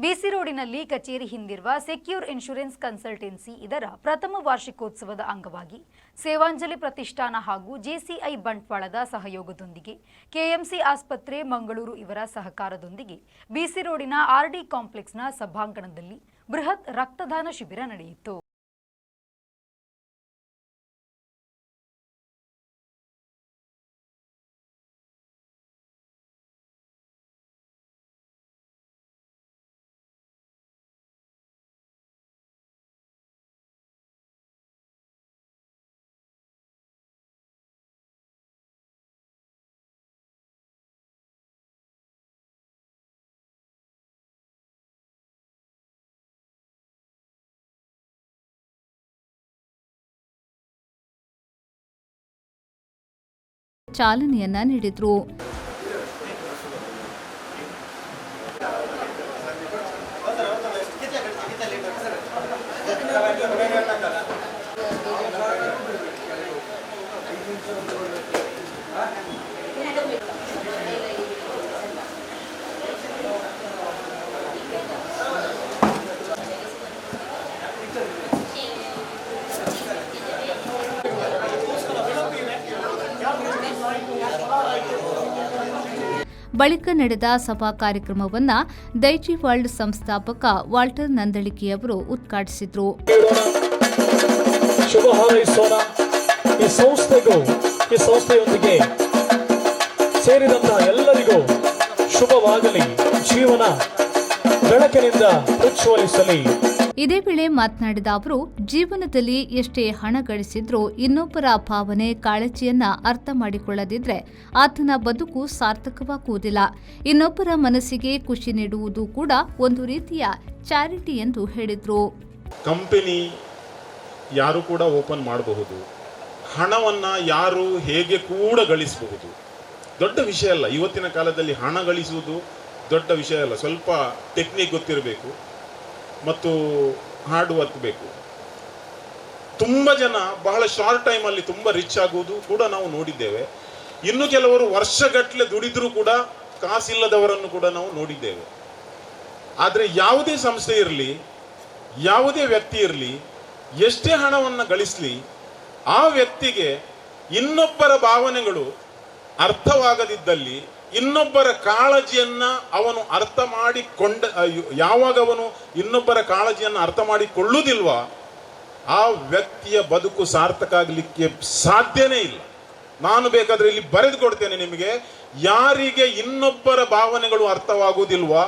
ಬಿಸಿ ರೋಡಿನಲ್ಲಿ ಕಚೇರಿ ಹಿಂದಿರುವ ಸೆಕ್ಯೂರ್ ಇನ್ಶೂರೆನ್ಸ್ ಕನ್ಸಲ್ಟೆನ್ಸಿ ಇದರ ಪ್ರಥಮ ವಾರ್ಷಿಕೋತ್ಸವದ ಅಂಗವಾಗಿ ಸೇವಾಂಜಲಿ ಪ್ರತಿಷ್ಠಾನ ಹಾಗೂ ಜೆಸಿಐ ಬಂಟ್ವಾಳದ ಸಹಯೋಗದೊಂದಿಗೆ ಕೆಎಂಸಿ ಆಸ್ಪತ್ರೆ ಮಂಗಳೂರು ಇವರ ಸಹಕಾರದೊಂದಿಗೆ ಬಿಸಿ ರೋಡಿನ ಆರ್ಡಿ ಕಾಂಪ್ಲೆಕ್ಸ್ನ ಸಭಾಂಗಣದಲ್ಲಿ ಬೃಹತ್ ರಕ್ತದಾನ ಶಿಬಿರ ನಡೆಯಿತು. ಚಾಲನೆಯನ್ನ ನೀಡಿದ್ರು. ಬಳಿಕ ನಡೆದ ಸಭಾ ಕಾರ್ಯಕ್ರಮವನ್ನು ದೈಜಿ ವರ್ಲ್ಡ್ ಸಂಸ್ಥಾಪಕ ವಾಲ್ಟರ್ ನಂದಳಿಕೆಯವರು ಉದ್ಘಾಟಿಸಿದರು. ಶುಭ ಹಾರೈಸೋಣ. ಈ ಸಂಸ್ಥೆಗೂ ಈ ಸಂಸ್ಥೆಯೊಂದಿಗೆ ಸೇರಿದಂತಹ ಎಲ್ಲರಿಗೂ ಶುಭವಾಗಲಿ. ಜೀವನ ಬೆಳಕಿನಿಂದ ಪ್ರಜ್ವಲಿಸಲಿ. ಇದೇ ವೇಳೆ ಮಾತನಾಡಿದ ಅವರು, ಜೀವನದಲ್ಲಿ ಎಷ್ಟೇ ಹಣ ಗಳಿಸಿದ್ರೂ ಇನ್ನೊಬ್ಬರ ಭಾವನೆ ಕಾಳಜಿಯನ್ನ ಅರ್ಥ ಮಾಡಿಕೊಳ್ಳದಿದ್ರೆ ಆತನ ಬದುಕು ಸಾರ್ಥಕವಾಗುವುದಿಲ್ಲ. ಇನ್ನೊಬ್ಬರ ಮನಸ್ಸಿಗೆ ಖುಷಿ ನೀಡುವುದು ಕೂಡ ಒಂದು ರೀತಿಯ ಚಾರಿಟಿ ಎಂದು ಹೇಳಿದ್ರು. ಕಂಪನಿ ಯಾರು ಕೂಡ ಓಪನ್ ಮಾಡಬಹುದು, ಹಣವನ್ನ ಯಾರು ಹೇಗೆ ಕೂಡ ಗಳಿಸಬಹುದು. ದೊಡ್ಡ ವಿಷಯ ಅಲ್ಲ. ಇವತ್ತಿನ ಕಾಲದಲ್ಲಿ ಹಣ ಗಳಿಸುವುದು ದೊಡ್ಡ ವಿಷಯ ಅಲ್ಲ. ಸ್ವಲ್ಪ ಟೆಕ್ನಿಕ್ ಗೊತ್ತಿರಬೇಕು ಮತ್ತು ಹಾರ್ಡ್ ವರ್ಕ್ ಬೇಕು. ತುಂಬ ಜನ ಬಹಳ ಶಾರ್ಟ್ ಟೈಮಲ್ಲಿ ತುಂಬ ರಿಚ್ ಆಗುವುದು ಕೂಡ ನಾವು ನೋಡಿದ್ದೇವೆ. ಇನ್ನು ಕೆಲವರು ವರ್ಷಗಟ್ಟಲೆ ದುಡಿದ್ರೂ ಕೂಡ ಕಾಸಿಲ್ಲದವರನ್ನು ಕೂಡ ನಾವು ನೋಡಿದ್ದೇವೆ. ಆದರೆ ಯಾವುದೇ ಸಂಸ್ಥೆ ಇರಲಿ, ಯಾವುದೇ ವ್ಯಕ್ತಿ ಇರಲಿ, ಎಷ್ಟೇ ಹಣವನ್ನು ಗಳಿಸಲಿ, ಆ ವ್ಯಕ್ತಿಗೆ ಇನ್ನೊಬ್ಬರ ಭಾವನೆಗಳು ಅರ್ಥವಾಗದಿದ್ದಲ್ಲಿ, ಇನ್ನೊಬ್ಬರ ಕಾಳಜಿಯನ್ನ ಅವನು ಅರ್ಥ ಮಾಡಿಕೊಂಡ ಯಾವಾಗ ಅವನು ಇನ್ನೊಬ್ಬರ ಕಾಳಜಿಯನ್ನು ಅರ್ಥ ಮಾಡಿಕೊಳ್ಳುವುದಿಲ್ವಾ, ಆ ವ್ಯಕ್ತಿಯ ಬದುಕು ಸಾರ್ಥಕ ಆಗಲಿಕ್ಕೆ ಸಾಧ್ಯನೇ ಇಲ್ಲ. ನಾನು ಬೇಕಾದ್ರೆ ಇಲ್ಲಿ ಬರೆದು ಕೊಡ್ತೇನೆ ನಿಮಗೆ. ಯಾರಿಗೆ ಇನ್ನೊಬ್ಬರ ಭಾವನೆಗಳು ಅರ್ಥವಾಗುವುದಿಲ್ವಾ,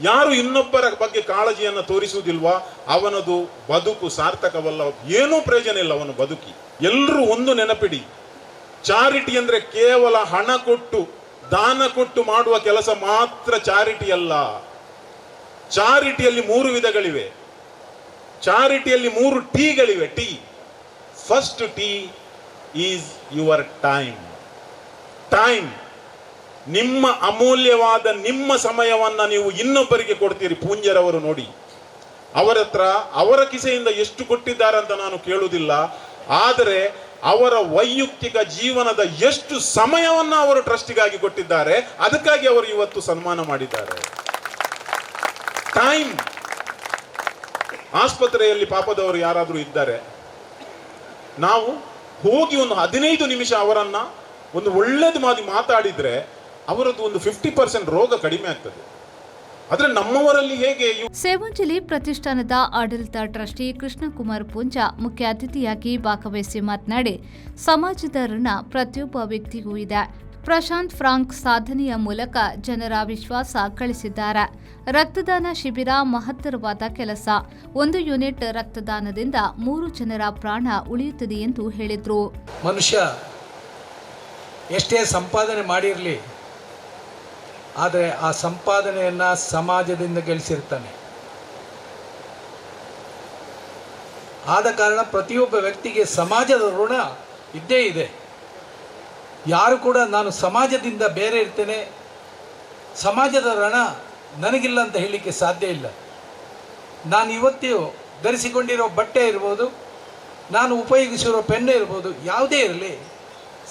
ಯಾರು ಇನ್ನೊಬ್ಬರ ಬಗ್ಗೆ ಕಾಳಜಿಯನ್ನು ತೋರಿಸುವುದಿಲ್ವಾ, ಅವನದು ಬದುಕು ಸಾರ್ಥಕವಲ್ಲ. ಏನೂ ಪ್ರಯೋಜನ ಇಲ್ಲ ಅವನು ಬದುಕಿ. ಎಲ್ಲರೂ ಒಂದು ನೆನಪಿಡಿ, ಚಾರಿಟಿ ಅಂದ್ರೆ ಕೇವಲ ಹಣ ಕೊಟ್ಟು ದಾನ ಕೊಟ್ಟು ಮಾಡುವ ಕೆಲಸ ಮಾತ್ರ ಚಾರಿಟಿ ಅಲ್ಲ. ಚಾರಿಟಿಯಲ್ಲಿ 3 ವಿಧಗಳಿವೆ. ಚಾರಿಟಿಯಲ್ಲಿ 3 ಟೀಗಳಿವೆ. T first T is your time. Time, ನಿಮ್ಮ ಅಮೂಲ್ಯವಾದ ನಿಮ್ಮ ಸಮಯವನ್ನ ನೀವು ಇನ್ನೊಬ್ಬರಿಗೆ ಕೊಡ್ತೀರಿ. ಪೂಂಜರವರು ನೋಡಿ, ಅವರ ಹತ್ರ ಅವರ ಕಿಸೆಯಿಂದ ಎಷ್ಟು ಕೊಟ್ಟಿದ್ದಾರೆ ಅಂತ ನಾನು ಕೇಳುವುದಿಲ್ಲ, ಆದರೆ ಅವರ ವೈಯಕ್ತಿಕ ಜೀವನದ ಎಷ್ಟು ಸಮಯವನ್ನ ಅವರು ಟ್ರಸ್ಟಿಗಾಗಿ ಕೊಟ್ಟಿದ್ದಾರೆ, ಅದಕ್ಕಾಗಿ ಅವರು ಇವತ್ತು ಸನ್ಮಾನ ಮಾಡಿದ್ದಾರೆ. ಟೈಮ್. ಆಸ್ಪತ್ರೆಯಲ್ಲಿ ಪಾಪದವರು ಯಾರಾದರೂ ಇದ್ದಾರೆ, ನಾವು ಹೋಗಿ ಒಂದು 15 ನಿಮಿಷ ಅವರನ್ನ ಒಂದು ಒಳ್ಳೇದು ಮಾತಾಡಿದ್ರೆ ಅವರದ್ದು ಒಂದು 50% ರೋಗ ಕಡಿಮೆ ಆಗ್ತದೆ. ಆದ್ರೆ ನಮ್ಮವರಲ್ಲಿ ಹೇಗೆ? ಸೇವಾಂಜಲಿ ಪ್ರತಿಷ್ಠಾನದ ಆಡಳಿತ ಟ್ರಸ್ಟಿ ಕೃಷ್ಣಕುಮಾರ್ ಪೂಂಜಾ ಮುಖ್ಯ ಅತಿಥಿಯಾಗಿ ಭಾಗವಹಿಸಿ ಮಾತನಾಡಿ, ಸಮಾಜದ ಋಣ ಪ್ರತಿಯೊಬ್ಬ ವ್ಯಕ್ತಿಗೂ ಇದೆ. ಪ್ರಶಾಂತ್ ಫ್ರಾಂಕ್ ಸಾಧನೆಯ ಮೂಲಕ ಜನರ ವಿಶ್ವಾಸ ಗಳಿಸಿದ್ದಾರೆ. ರಕ್ತದಾನ ಶಿಬಿರ ಮಹತ್ತರವಾದ ಕೆಲಸ. 1 ಯೂನಿಟ್ ರಕ್ತದಾನದಿಂದ 3 ಜನರ ಪ್ರಾಣ ಉಳಿಯುತ್ತದೆ ಎಂದು ಹೇಳಿದ್ರು. ಮನುಷ್ಯ ಎಷ್ಟೇ ಸಂಪಾದನೆ ಮಾಡಿರಲಿ, ಆದರೆ ಆ ಸಂಪಾದನೆಯನ್ನು ಸಮಾಜದಿಂದ ಗಳಿಸಿರ್ತಾನೆ. ಆದ ಕಾರಣ ಪ್ರತಿಯೊಬ್ಬ ವ್ಯಕ್ತಿಗೆ ಸಮಾಜದ ಋಣ ಇದ್ದೇ ಇದೆ. ಯಾರು ಕೂಡ ನಾನು ಸಮಾಜದಿಂದ ಬೇರೆ ಇರ್ತೇನೆ, ಸಮಾಜದ ಋಣ ನನಗಿಲ್ಲ ಅಂತ ಹೇಳಲಿಕ್ಕೆ ಸಾಧ್ಯ ಇಲ್ಲ. ನಾನು ಇವತ್ತು ಧರಿಸಿಕೊಂಡಿರೋ ಬಟ್ಟೆ ಇರ್ಬೋದು, ನಾನು ಉಪಯೋಗಿಸಿರೋ ಪೆನ್ ಇರ್ಬೋದು, ಯಾವುದೇ ಇರಲಿ,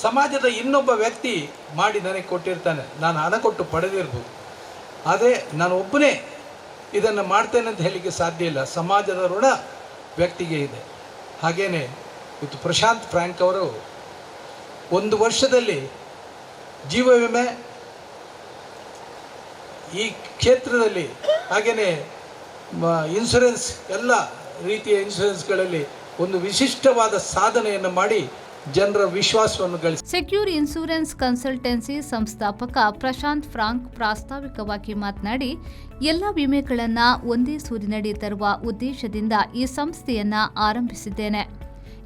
ಸಮಾಜದ ಇನ್ನೊಬ್ಬ ವ್ಯಕ್ತಿ ಮಾಡಿ ನನಗೆ ಕೊಟ್ಟಿರ್ತಾನೆ. ನಾನು ಹಣ ಕೊಟ್ಟು ಪಡೆದಿರ್ಬೋದು, ಆದರೆ ನಾನು ಒಬ್ಬನೇ ಇದನ್ನು ಮಾಡ್ತೇನೆ ಅಂತ ಹೇಳಲಿಕ್ಕೆ ಸಾಧ್ಯ ಇಲ್ಲ. ಸಮಾಜದ ಋಣ ವ್ಯಕ್ತಿಗೆ ಇದೆ. ಹಾಗೆಯೇ ಇವತ್ತು ಪ್ರಶಾಂತ್ ಫ್ರಾಂಕ್ ಅವರು 1 ವರ್ಷದಲ್ಲಿ ಜೀವ ವಿಮೆ ಈ ಕ್ಷೇತ್ರದಲ್ಲಿ ಹಾಗೆಯೇ ಇನ್ಶೂರೆನ್ಸ್ ಎಲ್ಲ ರೀತಿಯ ಇನ್ಶೂರೆನ್ಸ್ಗಳಲ್ಲಿ ಒಂದು ವಿಶಿಷ್ಟವಾದ ಸಾಧನೆಯನ್ನು ಮಾಡಿ ಜನರ ವಿಶ್ವಾಸವನ್ನು ಗಳಿಸಿ. ಸೆಕ್ಯೂರ್ ಇನ್ಶೂರೆನ್ಸ್ ಕನ್ಸಲ್ಟೆನ್ಸಿ ಸಂಸ್ಥಾಪಕ ಪ್ರಶಾಂತ್ ಫ್ರಾಂಕ್ ಪ್ರಾಸ್ತಾವಿಕವಾಗಿ ಮಾತನಾಡಿ, ಎಲ್ಲ ವಿಮೆಗಳನ್ನು ಒಂದೇ ಸೂರಿನಡಿ ತರುವ ಉದ್ದೇಶದಿಂದ ಈ ಸಂಸ್ಥೆಯನ್ನ ಆರಂಭಿಸಿದ್ದೇನೆ.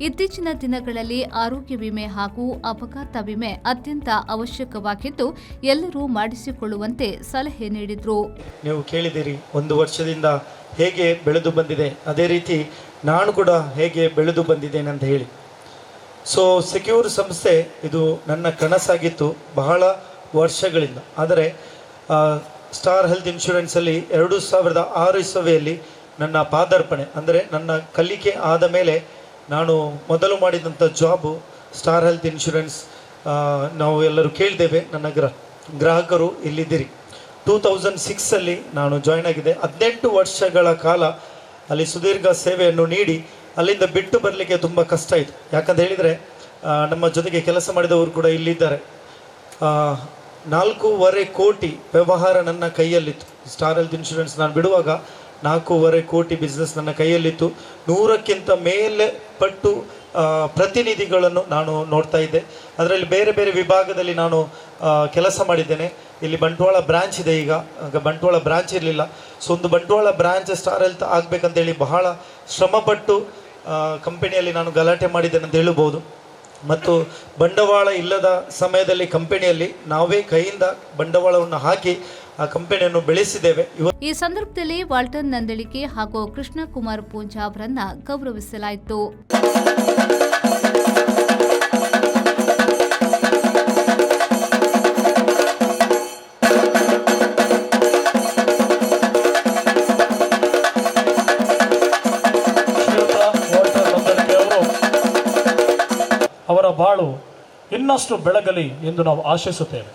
ಇತ್ತೀಚಿನ ದಿನಗಳಲ್ಲಿ ಆರೋಗ್ಯ ವಿಮೆ ಹಾಗೂ ಅಪಘಾತ ವಿಮೆ ಅತ್ಯಂತ ಅವಶ್ಯಕವಾಗಿದ್ದು ಎಲ್ಲರೂ ಮಾಡಿಸಿಕೊಳ್ಳುವಂತೆ ಸಲಹೆ ನೀಡಿದರು. ನೀವು ಕೇಳಿದಿರಿ 1 ವರ್ಷದಿಂದ ಹೇಗೆ ಬೆಳೆದು ಬಂದಿದೆ, ಅದೇ ರೀತಿ ನಾನು ಕೂಡ ಹೇಗೆ ಬೆಳೆದು ಬಂದಿದ್ದೇನೆ ಅಂತ ಹೇಳಿ. ಸೊ ಸೆಕ್ಯೂರ್ ಸಂಸ್ಥೆ ಇದು ನನ್ನ ಕನಸಾಗಿತ್ತು ಬಹಳ ವರ್ಷಗಳಿಂದ. ಆದರೆ ಸ್ಟಾರ್ ಹೆಲ್ತ್ ಇನ್ಶೂರೆನ್ಸಲ್ಲಿ 2006 ಇಸವಿಯಲ್ಲಿ ನನ್ನ ಪಾದಾರ್ಪಣೆ ಅಂದರೆ ನನ್ನ ಕಲಿಕೆ ಆದ ಮೇಲೆ ನಾನು ಮೊದಲು ಮಾಡಿದಂಥ ಜಾಬು ಸ್ಟಾರ್ ಹೆಲ್ತ್ ಇನ್ಶೂರೆನ್ಸ್. ನಾವು ಎಲ್ಲರೂ ಕೇಳಿದ್ದೇವೆ, ನನ್ನ ಗ್ರಾಹಕರು ಇಲ್ಲಿದ್ದೀರಿ. 2006 ನಾನು ಜಾಯ್ನ್ ಆಗಿದೆ. 18 ವರ್ಷಗಳ ಕಾಲ ಅಲ್ಲಿ ಸುದೀರ್ಘ ಸೇವೆಯನ್ನು ನೀಡಿ ಅಲ್ಲಿಂದ ಬಿಟ್ಟು ಬರಲಿಕ್ಕೆ ತುಂಬ ಕಷ್ಟ ಆಯಿತು. ಯಾಕಂತ ಹೇಳಿದರೆ ನಮ್ಮ ಜೊತೆಗೆ ಕೆಲಸ ಮಾಡಿದವರು ಕೂಡ ಇಲ್ಲಿದ್ದಾರೆ. 4.5 ಕೋಟಿ ವ್ಯವಹಾರ ನನ್ನ ಕೈಯಲ್ಲಿತ್ತು. ಸ್ಟಾರ್ ಹೆಲ್ತ್ ಇನ್ಶೂರೆನ್ಸ್ ನಾನು ಬಿಡುವಾಗ 4.5 ಕೋಟಿ ಬಿಸ್ನೆಸ್ ನನ್ನ ಕೈಯಲ್ಲಿತ್ತು. 100ಕ್ಕಿಂತ ಮೇಲೆ ಪಟ್ಟು ಪ್ರತಿನಿಧಿಗಳನ್ನು ನಾನು ನೋಡ್ತಾ ಇದ್ದೆ. ಅದರಲ್ಲಿ ಬೇರೆ ಬೇರೆ ವಿಭಾಗದಲ್ಲಿ ನಾನು ಕೆಲಸ ಮಾಡಿದ್ದೇನೆ. ಇಲ್ಲಿ ಬಂಟ್ವಾಳ ಬ್ರಾಂಚ್ ಇದೆ. ಈಗ ಬಂಟ್ವಾಳ ಬ್ರಾಂಚ್ ಇರಲಿಲ್ಲ. ಸೊ ಒಂದು ಬಂಟ್ವಾಳ ಬ್ರಾಂಚ್ ಸ್ಟಾರ್ ಹೆಲ್ತ್ ಆಗಬೇಕಂತೇಳಿ ಬಹಳ ಶ್ರಮಪಟ್ಟು ಕಂಪನಿಯಲ್ಲಿ ನಾನು ಗಲಾಟೆ ಮಾಡಿದ್ದೇನೆ ಅಂತ ಹೇಳ್ಬೋದು. ಮತ್ತು ಬಂಡವಾಳ ಇಲ್ಲದ ಸಮಯದಲ್ಲಿ ಕಂಪನಿಯಲ್ಲಿ ನಾವೇ ಕೈಯಿಂದ ಬಂಡವಾಳವನ್ನು ಹಾಕಿ ಆ ಕಂಪನಿಯನ್ನು ಬೆಳೆಸಿದ್ದೇವೆ. ಈ ಸಂದರ್ಭದಲ್ಲಿ ವಾಲ್ಟರ್ ನಂದಳಿಕೆ ಹಾಗೂ ಕೃಷ್ಣಕುಮಾರ್ ಪೂಂಜಾ ಅವರನ್ನ ಗೌರವಿಸಲಾಯಿತು. ಅವರ ಬಾಳು ಇನ್ನಷ್ಟು ಬೆಳಗಲಿ ಎಂದು ನಾವು ಆಶಿಸುತ್ತೇವೆ.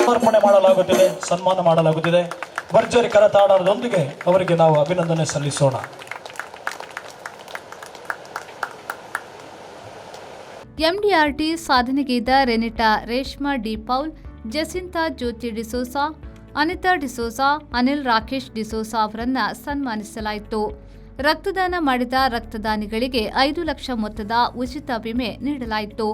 ಸಮರ್ಪಣೆ ಮಾಡಲಾಗುತ್ತಿದೆ, ಸನ್ಮಾನ ಮಾಡಲಾಗುತ್ತಿದೆ. ಭರ್ಜರಿ ಕರತಾಡನದೊಂದಿಗೆ ಅವರಿಗೆ ನಾವು ಅಭಿನಂದನೆ ಸಲ್ಲಿಸೋಣ. ಎಂಡಿಆರ್ಟಿ ಸಾಧನೆಗೈದ Renita, Reshma D Paul, Jacinta ಜ್ಯೋತಿ ಡಿಸೋಸಾ, ಅನಿತಾ ಡಿಸೋಸಾ, ಅನಿಲ್ ರಾಕೇಶ್ ಡಿಸೋಸಾ ಅವರನ್ನ ಸನ್ಮಾನಿಸಲಾಯಿತು. ರಕ್ತದಾನ ಮಾಡಿದ ರಕ್ತದಾನಿಗಳಿಗೆ 5 ಲಕ್ಷ ಮೊತ್ತದ ಉಚಿತ ವಿಮೆ ನೀಡಲಾಯಿತು.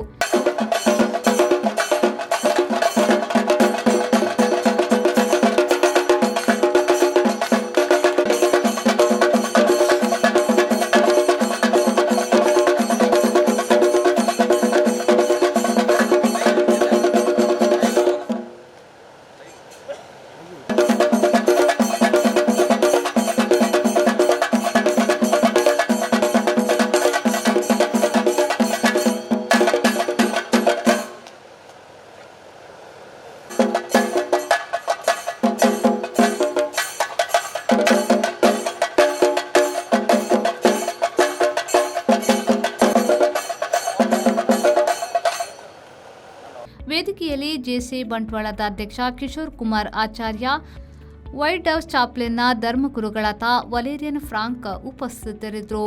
ವೇದಿಕೆಯಲ್ಲಿ ಜೆಸಿ ಬಂಟ್ವಾಳದ ಅಧ್ಯಕ್ಷ ಕಿಶೋರ್ ಕುಮಾರ್ ಆಚಾರ್ಯ, ವೈಟ್ ಹೌಸ್ ಚಾಪ್ಲೆನ್ನ ಧರ್ಮಗುರುಗಳಾದ ವಲೇರಿಯನ್ ಫ್ರಾಂಕ್ ಉಪಸ್ಥಿತರಿದ್ದರು.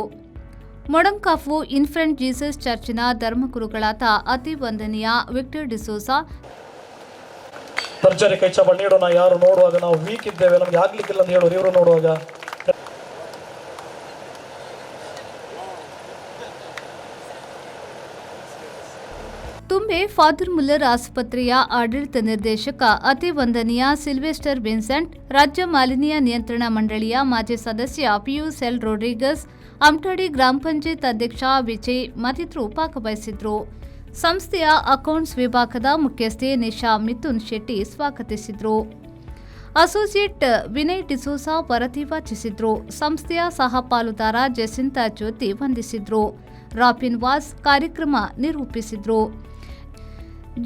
ಮೊಡಂಕಾಫು ಇನ್ಫೆಂಟ್ ಜೀಸಸ್ ಚರ್ಚಿನ ಧರ್ಮಗುರುಗಳಾದ ಅತಿ ವಂದನೀಯ ವಿಕ್ಟರ್ ಡಿಸೋಸಾ, ಭರ್ಜರಿ ಕೈ ಚಪ್ಪಾಳೆ ನೀಡೋಣ. ಯಾರು ನೋಡುವಾಗ ನಾವು ವೀಕ್ ಇದ್ದೇವೆ, ನಮ್ಗೆ ಆಗ್ಲಿಕ್ಕಿಲ್ಲ ಅಂತ ಹೇಳೋರು ಇವರು ನೋಡುವಾಗ ತುಂಬೆ ಫಾದರ್ ಮುಲ್ಲರ್ ಆಸ್ಪತ್ರೆಯ ಆಡಳಿತ ನಿರ್ದೇಶಕ ಅತಿ ವಂದನೀಯ ಸಿಲ್ವೆಸ್ಟರ್ ವಿನ್ಸೆಂಟ್, ರಾಜ್ಯ ಮಾಲಿನ್ಯ ನಿಯಂತ್ರಣ ಮಂಡಳಿಯ ಮಾಜಿ ಸದಸ್ಯ ಪಿಯೂಸ್ ಎಲ್ ರೋಡ್ರಿಗಸ್, ಅಮ್ಟಾಡಿ ಗ್ರಾಮ ಪಂಚಾಯತ್ ಅಧ್ಯಕ್ಷ ವಿಜಯ್ ಮತ್ತಿತರರು ಭಾಗವಹಿಸಿದ್ರು. ಸಂಸ್ಥೆಯ ಅಕೌಂಟ್ಸ್ ವಿಭಾಗದ ಮುಖ್ಯಸ್ಥೆ ನಿಶಾ ಮಿಥುನ್ ಶೆಟ್ಟಿ ಸ್ವಾಗತಿಸಿದ್ರು. ಅಸೋಸಿಯೇಟ್ ವಿನಯ್ ಡಿಸೋಸಾ ವರದಿ ವಾಚಿಸಿದ್ರು. ಸಂಸ್ಥೆಯ ಸಹ ಪಾಲುದಾರ ಜೆಸಿಂತಾ ಜ್ಯೋತಿ ವಂದಿಸಿದ್ರು. ರಾಬಿನ್ ವಾಸ್ ಕಾರ್ಯಕ್ರಮ ನಿರೂಪಿಸಿದ್ರು.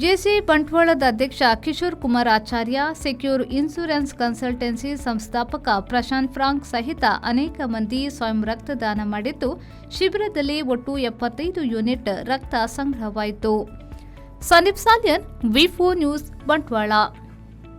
ಜೆಸಿಐ ಬಂಟ್ವಾಳದ ಅಧ್ಯಕ್ಷ ಕಿಶೋರ್ ಕುಮಾರ್ ಆಚಾರ್ಯ, ಸೆಕ್ಯೂರ್ ಇನ್ಶೂರೆನ್ಸ್ ಕನ್ಸಲ್ಟೆನ್ಸಿ ಸಂಸ್ಥಾಪಕ ಪ್ರಶಾಂತ್ ಫ್ರಾಂಕ್ ಸಹಿತ ಅನೇಕ ಮಂದಿ ಸ್ವಯಂ ರಕ್ತದಾನ ಮಾಡಿದ್ದು, ಶಿಬಿರದಲ್ಲಿ ಒಟ್ಟು 75 ಯೂನಿಟ್ ರಕ್ತ ಸಂಗ್ರಹವಾಯಿತು. ಸಂದೀಪ್ ಸಾಲ್ಯನ್, ವಿ4 ನ್ಯೂಸ್, ಬಂಟ್ವಾಳ.